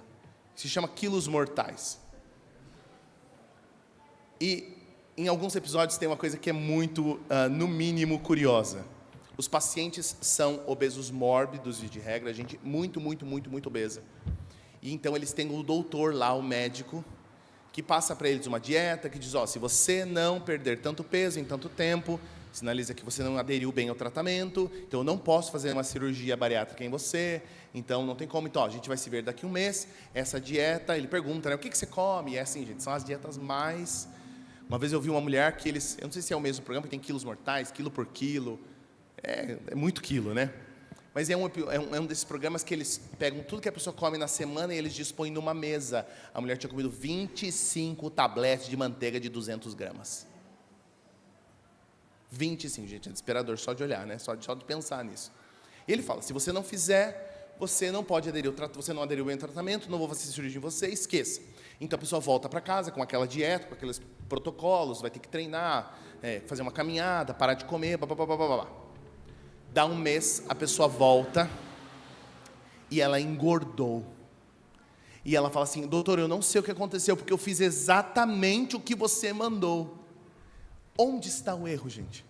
que se chama Quilos Mortais. E em alguns episódios tem uma coisa que é muito, no mínimo, curiosa. Os pacientes são obesos mórbidos e de regra, gente muito obesa. E então eles têm o doutor lá, o médico, que passa para eles uma dieta, que diz, se você não perder tanto peso em tanto tempo, sinaliza que você não aderiu bem ao tratamento, então eu não posso fazer uma cirurgia bariátrica em você, então não tem como, então a gente vai se ver daqui a um mês, essa dieta, ele pergunta, o que você come? E é assim, gente, são as dietas mais... Uma vez eu vi uma mulher que eles, eu não sei se é o mesmo programa, que tem quilos mortais, quilo por quilo, é muito quilo, né? Mas é um desses programas que eles pegam tudo que a pessoa come na semana e eles dispõem numa mesa. A mulher tinha comido 25 tabletes de manteiga de 200 gramas. 25, gente, é desesperador só de olhar, né? Só de pensar nisso. E ele fala, se você não fizer, você não pode aderir, você não aderiu bem ao tratamento, não vou fazer cirurgia em você, esqueça. Então a pessoa volta para casa com aquela dieta, com aqueles protocolos, vai ter que treinar, fazer uma caminhada, parar de comer, blá. Dá um mês, a pessoa volta e ela engordou. E ela fala assim, doutor, eu não sei o que aconteceu, porque eu fiz exatamente o que você mandou. Onde está o erro, gente?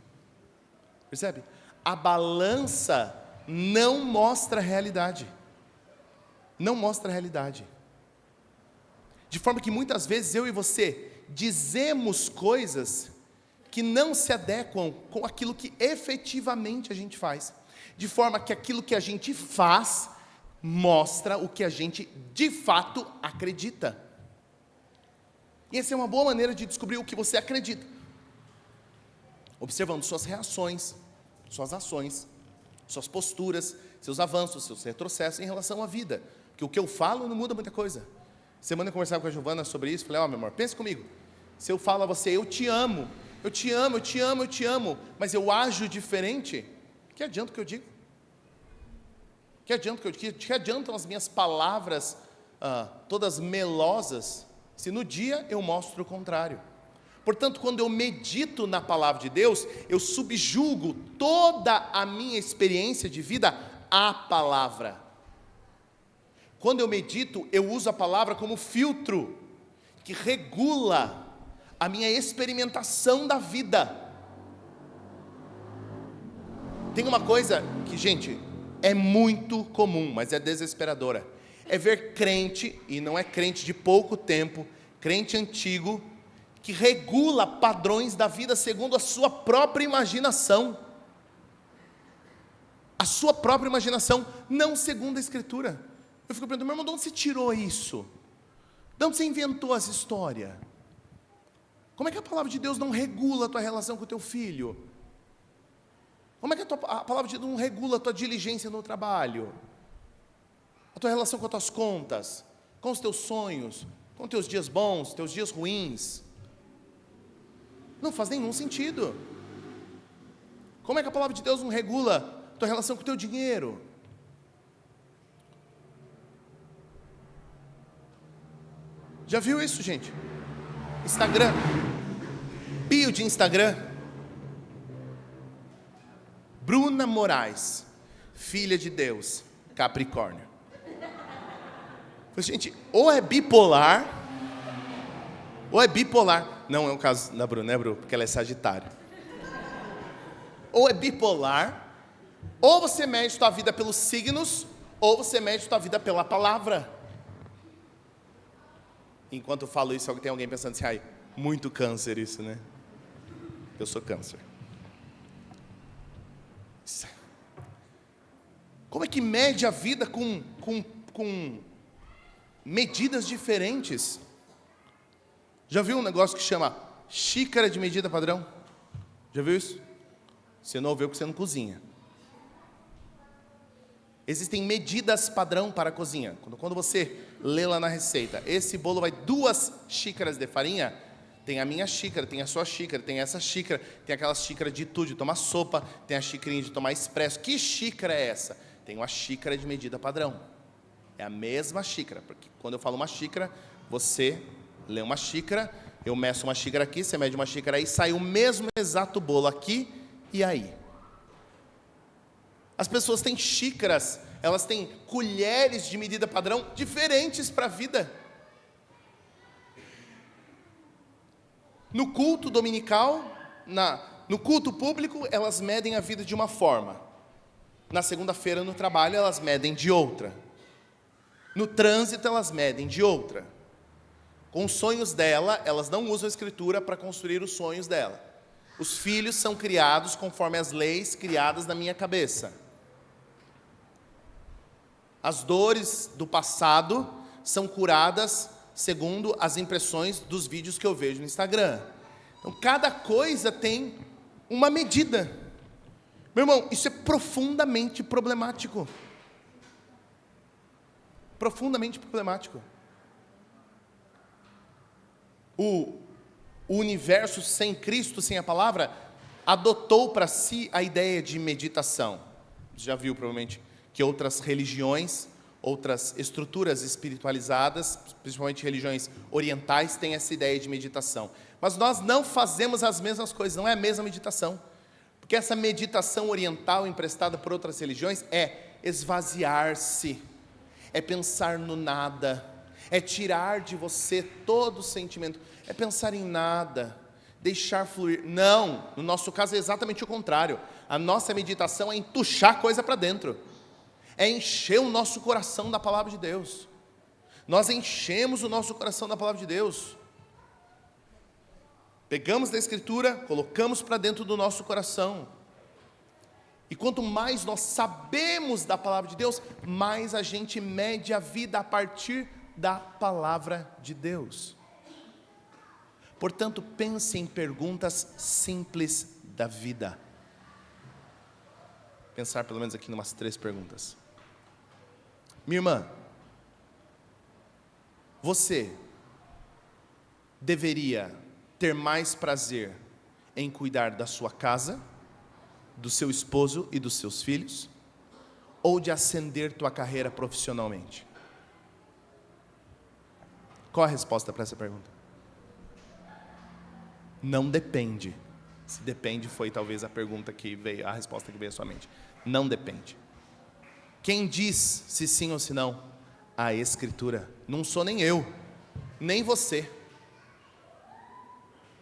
Percebe? A balança não mostra a realidade. Não mostra a realidade. De forma que muitas vezes eu e você dizemos coisas que não se adequam com aquilo que efetivamente a gente faz. de forma que aquilo que a gente faz mostra o que a gente de fato acredita. E essa é uma boa maneira de descobrir o que você acredita, observando suas reações, suas ações, suas posturas, seus avanços, seus retrocessos em relação à vida. Porque o que eu falo não muda muita coisa. Semana eu conversava com a Giovana sobre isso, falei, meu amor, pense comigo. Se eu falo a você, eu te amo, eu te amo, eu te amo, eu te amo, mas eu ajo diferente, que adianta o que eu digo? Que adiantam as minhas palavras todas melosas, se no dia eu mostro o contrário? Portanto, quando eu medito na palavra de Deus, eu subjugo toda a minha experiência de vida à palavra. Quando eu medito, eu uso a palavra como filtro, que regula a minha experimentação da vida. Tem uma coisa que, gente, é muito comum, mas é desesperadora. É ver crente, e não é crente de pouco tempo, crente antigo, que regula padrões da vida segundo a sua própria imaginação. A sua própria imaginação, não segundo a Escritura. Eu fico perguntando, meu irmão, de onde você tirou isso? De onde você inventou essa história? Como é que a palavra de Deus não regula a tua relação com o teu filho? Como é que a palavra de Deus não regula a tua diligência no trabalho? A tua relação com as tuas contas, com os teus sonhos, com os teus dias bons, teus dias ruins? Não faz nenhum sentido. Como é que a palavra de Deus não regula a tua relação com o teu dinheiro? Já viu isso, gente? Instagram, bio de Instagram, Bruna Moraes, filha de Deus, Capricórnio. Gente, ou é bipolar, não é o caso da Bruna, né, Bru? Porque ela é Sagitário. Ou é bipolar, ou você mede sua vida pelos signos, ou você mede sua vida pela palavra. Enquanto eu falo isso, tem alguém pensando assim, muito câncer isso, né? Eu sou câncer. Como é que mede a vida com medidas diferentes? Já viu um negócio que chama xícara de medida padrão? Já viu isso? Você não ouviu porque você não cozinha. Existem medidas padrão para a cozinha. Quando você lê lá na receita, esse bolo vai 2 xícaras de farinha, tem a minha xícara, tem a sua xícara, tem essa xícara, tem aquela xícara de tudo, de tomar sopa, tem a xícarinha de tomar expresso. Que xícara é essa? Tem uma xícara de medida padrão. É a mesma xícara, porque quando eu falo uma xícara, você lê uma xícara, eu meço uma xícara aqui, você mede uma xícara aí, sai o mesmo exato bolo aqui e aí. As pessoas têm xícaras, elas têm colheres de medida padrão diferentes para a vida. No culto dominical, no culto público, elas medem a vida de uma forma. Na segunda-feira no trabalho, elas medem de outra. No trânsito, elas medem de outra. Com os sonhos dela, elas não usam a Escritura para construir os sonhos dela. Os filhos são criados conforme as leis criadas na minha cabeça. As dores do passado são curadas segundo as impressões dos vídeos que eu vejo no Instagram. Então, cada coisa tem uma medida. Meu irmão, isso é profundamente problemático. Profundamente problemático. O universo sem Cristo, sem a palavra, adotou para si a ideia de meditação. Você já viu, provavelmente, que outras religiões, outras estruturas espiritualizadas, principalmente religiões orientais, têm essa ideia de meditação. Mas nós não fazemos as mesmas coisas, não é a mesma meditação. Porque essa meditação oriental emprestada por outras religiões é esvaziar-se, é pensar no nada, é tirar de você todo o sentimento, é pensar em nada, deixar fluir. Não, no nosso caso é exatamente o contrário. A nossa meditação é entuchar coisa para dentro. É encher o nosso coração da palavra de Deus. Nós enchemos o nosso coração da palavra de Deus. Pegamos da Escritura, colocamos para dentro do nosso coração. E quanto mais nós sabemos da palavra de Deus, mais a gente mede a vida a partir da palavra de Deus. Portanto, pense em perguntas simples da vida. Pensar pelo menos aqui em umas 3 perguntas. Minha irmã, você deveria ter mais prazer em cuidar da sua casa, do seu esposo e dos seus filhos, ou de ascender tua carreira profissionalmente? Qual a resposta para essa pergunta? Não depende. Se depende, foi talvez a pergunta que veio, a resposta que veio à sua mente. Não depende. Quem diz se sim ou se não? A Escritura. Não sou nem eu, nem você.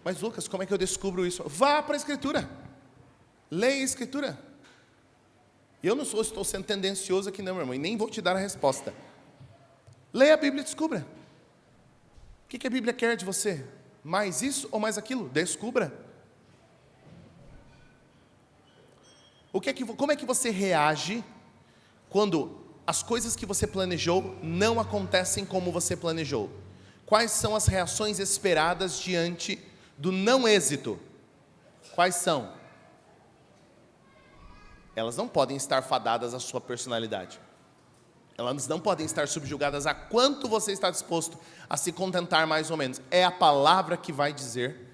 Mas Lucas, como é que eu descubro isso? Vá para a Escritura. Leia a Escritura. Eu não estou sendo tendencioso aqui não, meu irmão, e nem vou te dar a resposta. Leia a Bíblia e descubra. O que a Bíblia quer de você? Mais isso ou mais aquilo? Descubra. Como é que você reage quando as coisas que você planejou não acontecem como você planejou? Quais são as reações esperadas diante do não êxito? Quais são? Elas não podem estar fadadas à sua personalidade. Elas não podem estar subjugadas a quanto você está disposto a se contentar mais ou menos. É a palavra que vai dizer.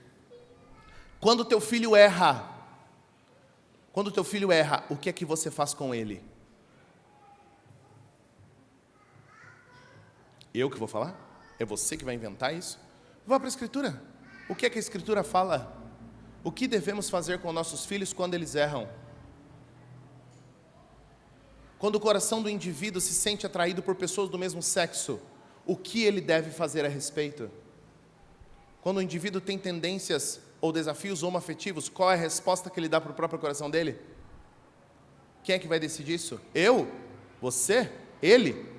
Quando teu filho erra, o que é que você faz com ele? Eu que vou falar? É você que vai inventar isso? Vá para a Escritura. O que é que a Escritura fala? O que devemos fazer com nossos filhos quando eles erram? Quando o coração do indivíduo se sente atraído por pessoas do mesmo sexo, o que ele deve fazer a respeito? Quando o indivíduo tem tendências ou desafios homoafetivos, qual é a resposta que ele dá para o próprio coração dele? Quem é que vai decidir isso? Eu? Você? Ele?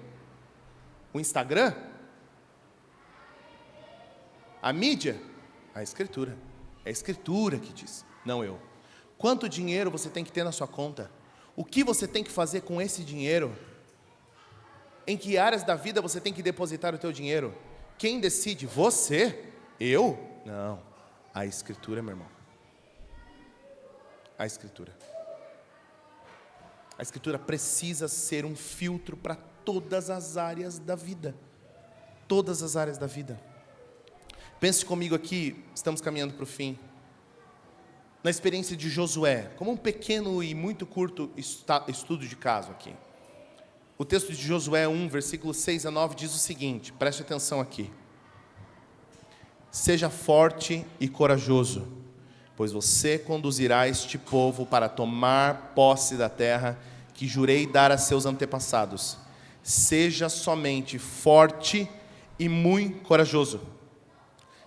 O Instagram? A mídia? A Escritura. É a Escritura que diz, não eu. Quanto dinheiro você tem que ter na sua conta? O que você tem que fazer com esse dinheiro? Em que áreas da vida você tem que depositar o teu dinheiro? Quem decide? Você? Eu? Não. A Escritura, meu irmão. A Escritura. A Escritura precisa ser um filtro para todas as áreas da vida. Todas as áreas da vida. Pense comigo aqui, estamos caminhando para o fim. Na experiência de Josué, como um pequeno e muito curto estudo de caso aqui. O texto de Josué 1, versículos 6 a 9 diz o seguinte, preste atenção aqui. Seja forte e corajoso, pois você conduzirá este povo para tomar posse da terra que jurei dar a seus antepassados. Seja somente forte e muito corajoso.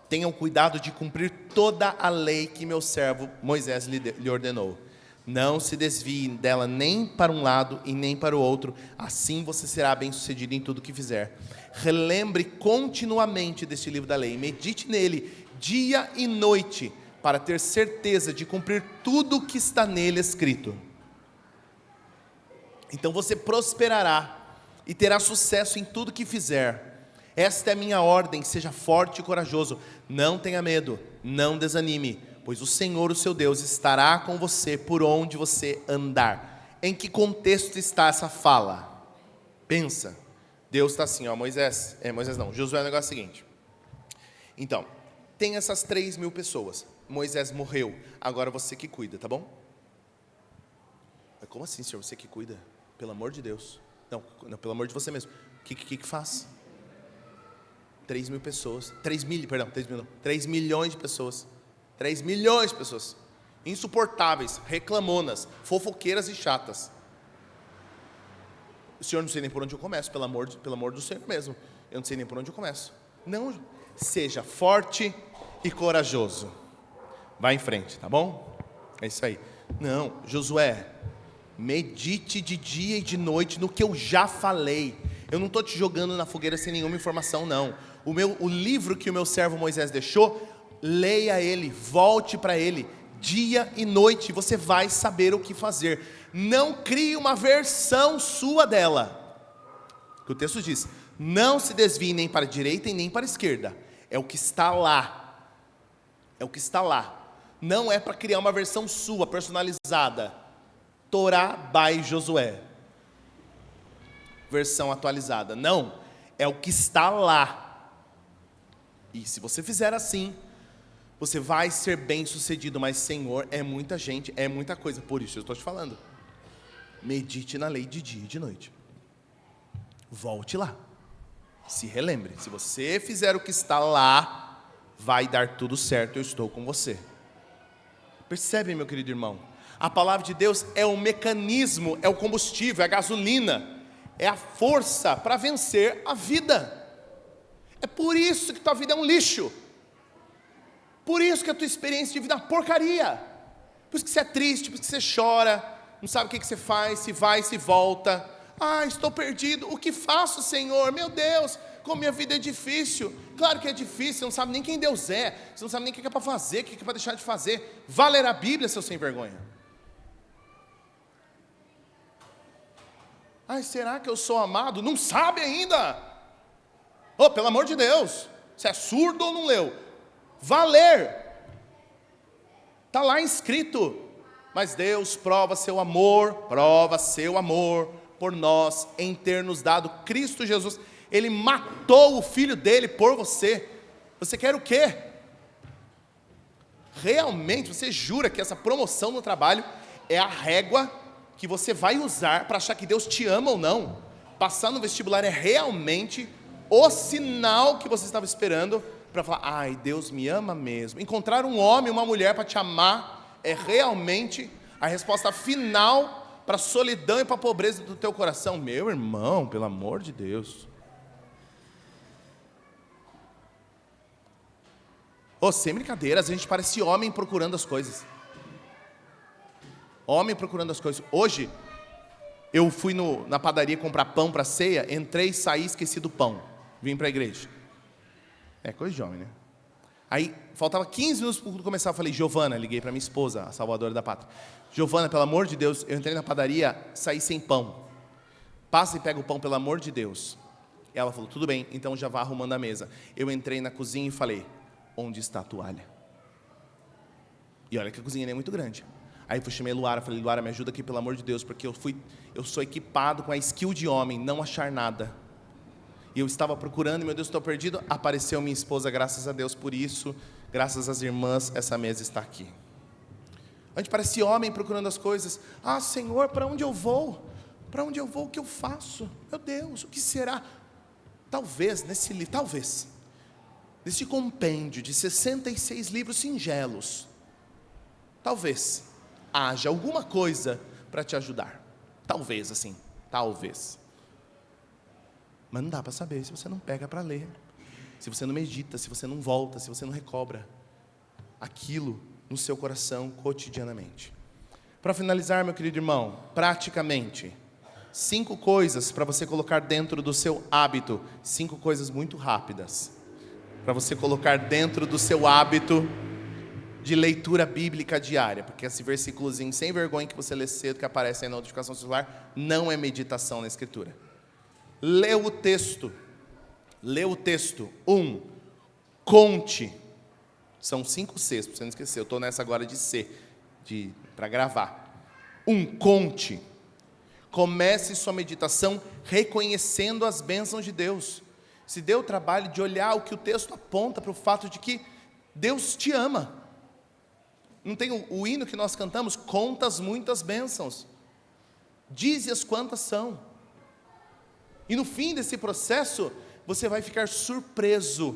Tenham cuidado de cumprir toda a lei que meu servo Moisés lhe ordenou. Não se desvie dela nem para um lado e nem para o outro, assim você será bem-sucedido em tudo que fizer. Relembre continuamente deste livro da lei, medite nele dia e noite, para ter certeza de cumprir tudo o que está nele escrito. Então você prosperará e terá sucesso em tudo que fizer. Esta é a minha ordem, seja forte e corajoso, não tenha medo, não desanime, pois o Senhor, o seu Deus, estará com você por onde você andar. Em que contexto está essa fala? Pensa, Deus está assim, ó, Josué, o negócio é o seguinte. Então, tem essas 3.000 pessoas, Moisés morreu, agora você que cuida, tá bom? Mas como assim, Senhor, você que cuida? Pelo amor de Deus. Não, pelo amor de você mesmo. O que faz? 3.000 pessoas, 3 milhões de pessoas, 3 milhões de pessoas, insuportáveis, reclamonas, fofoqueiras e chatas. O Senhor, não sei nem por onde eu começo, pelo amor do Senhor mesmo, eu não sei nem por onde eu começo. Não, seja forte e corajoso, vai em frente, tá bom? É isso aí. Não, Josué, medite de dia e de noite no que eu já falei. Eu não estou te jogando na fogueira sem nenhuma informação, não. O livro que o meu servo Moisés deixou, leia ele, volte para ele, dia e noite, você vai saber o que fazer. Não crie uma versão sua dela. O texto diz: não se desvie nem para a direita e nem para a esquerda. É o que está lá. É o que está lá. Não é para criar uma versão sua, personalizada. Torá by Josué. Versão atualizada. Não. É o que está lá. E se você fizer assim, você vai ser bem sucedido. Mas, Senhor, é muita gente, é muita coisa. Por isso eu estou te falando. Medite na lei de dia e de noite. Volte lá. Se relembre. Se você fizer o que está lá, vai dar tudo certo. Eu estou com você. Percebe, meu querido irmão? A palavra de Deus é o mecanismo, é o combustível, é a gasolina, é a força para vencer a vida. É por isso que tua vida é um lixo. Por isso que a tua experiência de vida é uma porcaria. Por isso que você é triste, por isso que você chora, não sabe o que você faz, se vai, se volta. Ah, estou perdido, o que faço, Senhor? Meu Deus, como minha vida é difícil. Claro que é difícil, você não sabe nem quem Deus é, você não sabe nem o que é para fazer, o que é para deixar de fazer. Vá ler a Bíblia, seu sem vergonha. Ai, será que eu sou amado? Não sabe ainda. Oh, pelo amor de Deus, você é surdo ou não leu? Vá ler. Está lá escrito. Mas Deus prova seu amor por nós, em ter nos dado Cristo Jesus. Ele matou o Filho dele por você. Você quer o quê? Realmente, você jura que essa promoção no trabalho é a régua que você vai usar para achar que Deus te ama ou não? Passar no vestibular é realmente o sinal que você estava esperando para falar: ai, Deus me ama mesmo. Encontrar um homem, uma mulher para te amar é realmente a resposta final para a solidão e para a pobreza do teu coração. Meu irmão, pelo amor de Deus. Oh, sem brincadeira, a gente parece homem procurando as coisas. Homem procurando as coisas. Hoje, eu fui na padaria comprar pão para ceia, entrei, saí, esqueci do pão. Vim para a igreja. É coisa de homem, né? Aí, faltava 15 minutos para começar, eu falei: Giovana, liguei para minha esposa, a salvadora da pátria. Giovana, pelo amor de Deus, eu entrei na padaria, saí sem pão. Passa e pega o pão, pelo amor de Deus. Ela falou: tudo bem, então já vá arrumando a mesa. Eu entrei na cozinha e falei: onde está a toalha? E olha que a cozinha nem é muito grande. Aí eu chamei a Luara, falei: Luara, me ajuda aqui, pelo amor de Deus, porque eu sou equipado com a skill de homem, não achar nada. E eu estava procurando, e meu Deus, estou perdido. Apareceu minha esposa, graças a Deus por isso, graças às irmãs, essa mesa está aqui. A gente parece homem procurando as coisas. Ah, Senhor, para onde eu vou? Para onde eu vou, o que eu faço? Meu Deus, o que será? Talvez, nesse compêndio de 66 livros singelos, talvez haja alguma coisa para te ajudar. Talvez, assim, talvez. Mas não dá para saber se você não pega para ler, se você não medita, se você não volta, se você não recobra aquilo no seu coração cotidianamente. Para finalizar, meu querido irmão, praticamente, 5 coisas para você colocar dentro do seu hábito, 5 coisas muito rápidas, para você colocar dentro do seu hábito de leitura bíblica diária, porque esse versículozinho sem vergonha que você lê cedo, que aparece aí na notificação do celular, não é meditação na Escritura. Lê o texto. 1, conte. São 5 Cs, para você não esquecer. Eu estou nessa agora de C, para gravar. 1, conte. Comece sua meditação reconhecendo as bênçãos de Deus. Se dê o trabalho de olhar o que o texto aponta para o fato de que Deus te ama. Não tem o hino que nós cantamos? Contas muitas bênçãos. Dize-as quantas são. E no fim desse processo, você vai ficar surpreso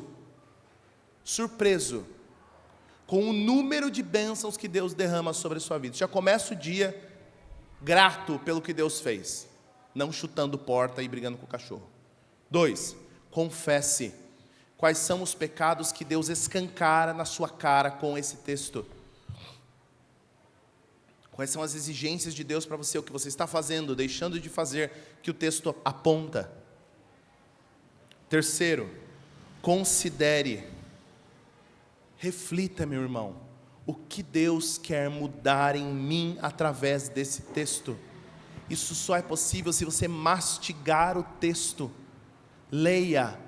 com o número de bênçãos que Deus derrama sobre a sua vida. Já começa o dia grato pelo que Deus fez, não chutando porta e brigando com o cachorro. 2, confesse quais são os pecados que Deus escancara na sua cara com esse texto. Quais são as exigências de Deus para você, o que você está fazendo, deixando de fazer, que o texto aponta. 3, considere, reflita, meu irmão, o que Deus quer mudar em mim através desse texto. Isso só é possível se você mastigar o texto. Leia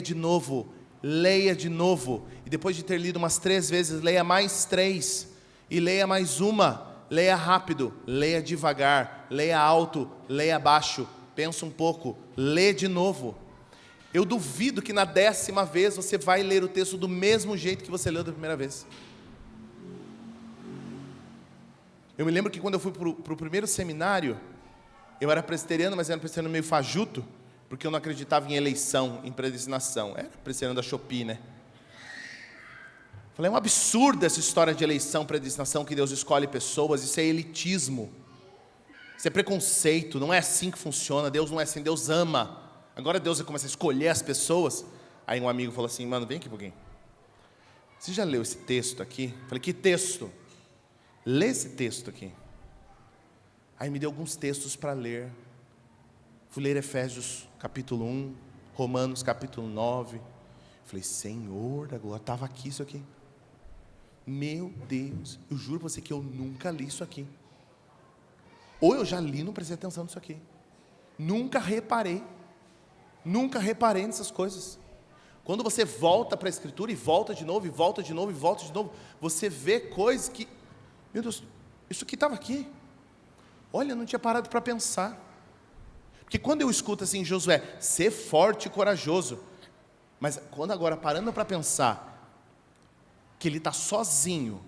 de novo, leia de novo, e depois de ter lido umas 3 vezes, leia mais 3, e leia mais uma, leia rápido, leia devagar, leia alto, leia baixo, pensa um pouco, lê de novo. Eu duvido que na 10ª vez você vai ler o texto do mesmo jeito que você leu da primeira vez. Eu me lembro que quando eu fui para o primeiro seminário, eu era presbiteriano, mas era um presbiteriano meio fajuto, porque eu não acreditava em eleição, em predestinação. Era presbiteriano da Shopee, né? Falei, é um absurdo essa história de eleição, predestinação, que Deus escolhe pessoas, isso é elitismo, isso é preconceito, não é assim que funciona, Deus não é assim, Deus ama. Agora Deus vai começar a escolher as pessoas. Aí um amigo falou assim, mano, vem aqui um pouquinho. Você já leu esse texto aqui? Falei, que texto? Lê esse texto aqui. Aí me deu alguns textos para ler. Fui ler Efésios capítulo 1, Romanos capítulo 9. Falei, Senhor da glória, estava aqui isso aqui. Meu Deus, eu juro para você que eu nunca li isso aqui. Ou eu já li e não prestei atenção nisso aqui. Nunca reparei nessas coisas. Quando você volta para a Escritura e volta de novo, e volta de novo, e volta de novo, você vê coisas que, meu Deus, isso aqui estava aqui. Olha, eu não tinha parado para pensar. Porque quando eu escuto assim, Josué, ser forte e corajoso, mas quando agora parando para pensar, que ele está sozinho,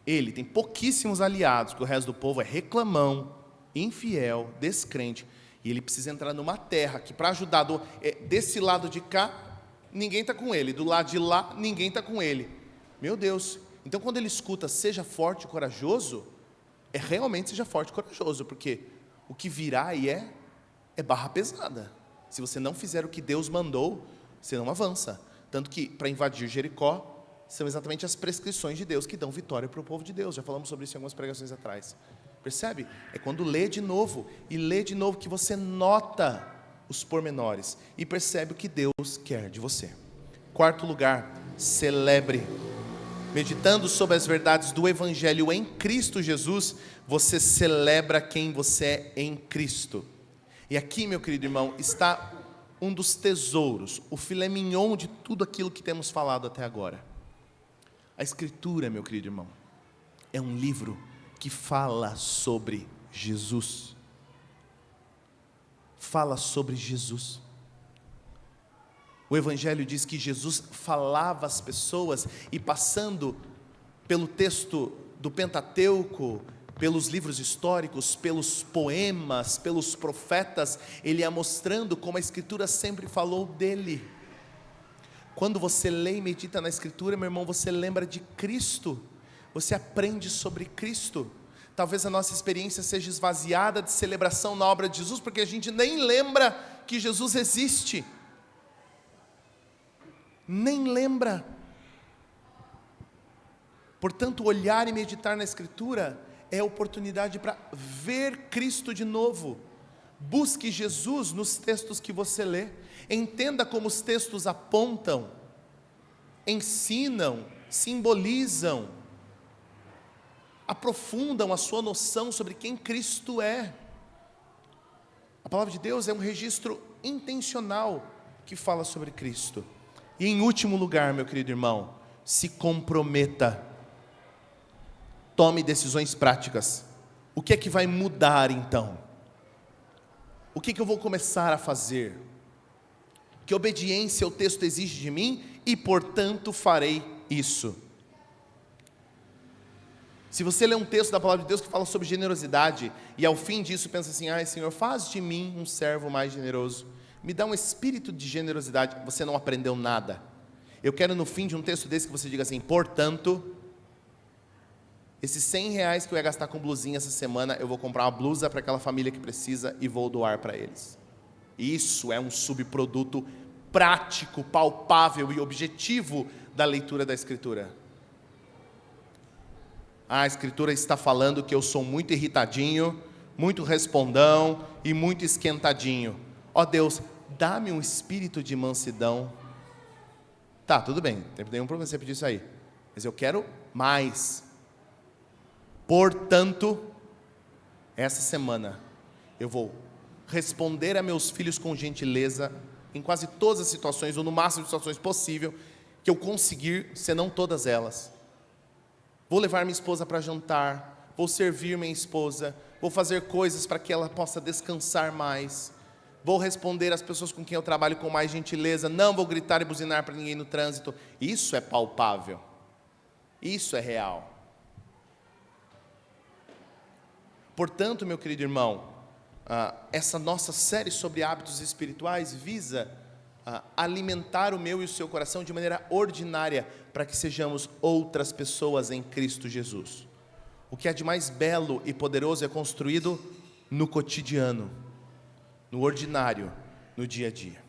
ele tem pouquíssimos aliados, que o resto do povo é reclamão, infiel, descrente, e ele precisa entrar numa terra que para ajudar desse lado de cá, ninguém está com ele, do lado de lá, ninguém está com ele. Meu Deus, então quando ele escuta, seja forte e corajoso, realmente seja forte e corajoso, porque o que virá aí é barra pesada. Se você não fizer o que Deus mandou, você não avança. Tanto que para invadir Jericó, são exatamente as prescrições de Deus que dão vitória para o povo de Deus. Já falamos sobre isso em algumas pregações atrás. Percebe? É quando lê de novo, que você nota os pormenores e percebe o que Deus quer de você. 4º lugar, celebre. Meditando sobre as verdades do Evangelho em Cristo Jesus, você celebra quem você é em Cristo. E aqui, meu querido irmão, está um dos tesouros, o filé mignon de tudo aquilo que temos falado até agora. A Escritura, meu querido irmão, é um livro que fala sobre Jesus. Fala sobre Jesus. O Evangelho diz que Jesus falava às pessoas e passando pelo texto do Pentateuco, pelos livros históricos, pelos poemas, pelos profetas, ele ia mostrando como a Escritura sempre falou dele. Quando você lê e medita na Escritura, meu irmão, você lembra de Cristo, você aprende sobre Cristo. Talvez a nossa experiência seja esvaziada de celebração na obra de Jesus, porque a gente nem lembra que Jesus existe. Nem lembra. Portanto, olhar e meditar na Escritura é oportunidade para ver Cristo de novo. Busque Jesus nos textos que você lê. Entenda como os textos apontam, ensinam, simbolizam, aprofundam a sua noção sobre quem Cristo é. A palavra de Deus é um registro intencional que fala sobre Cristo. E em último lugar, meu querido irmão, se comprometa. Tome decisões práticas. O que é que vai mudar então? O que é que eu vou começar a fazer? Que obediência o texto exige de mim e, portanto, farei isso. Se você lê um texto da palavra de Deus que fala sobre generosidade e ao fim disso pensa assim, ai Senhor, faz de mim um servo mais generoso, me dá um espírito de generosidade, você não aprendeu nada. Eu quero no fim de um texto desse que você diga assim, portanto, esses R$100 que eu ia gastar com blusinha essa semana, eu vou comprar uma blusa para aquela família que precisa e vou doar para eles. Isso é um subproduto prático, palpável e objetivo da leitura da Escritura. A Escritura está falando que eu sou muito irritadinho, muito respondão e muito esquentadinho. Ó Deus, dá-me um espírito de mansidão. Tá, tudo bem, não tem nenhum problema você pedir isso aí. Mas eu quero Mas, portanto, essa semana eu vou responder a meus filhos com gentileza em quase todas as situações, ou no máximo de situações possível que eu conseguir, senão todas elas. Vou levar minha esposa para jantar, vou servir minha esposa, vou fazer coisas para que ela possa descansar mais, vou responder às pessoas com quem eu trabalho com mais gentileza, não vou gritar e buzinar para ninguém no trânsito. Isso é palpável, isso é real. Portanto, meu querido irmão, essa nossa série sobre hábitos espirituais visa alimentar o meu e o seu coração de maneira ordinária, para que sejamos outras pessoas em Cristo Jesus. O que há de mais belo e poderoso é construído no cotidiano, no ordinário, no dia a dia.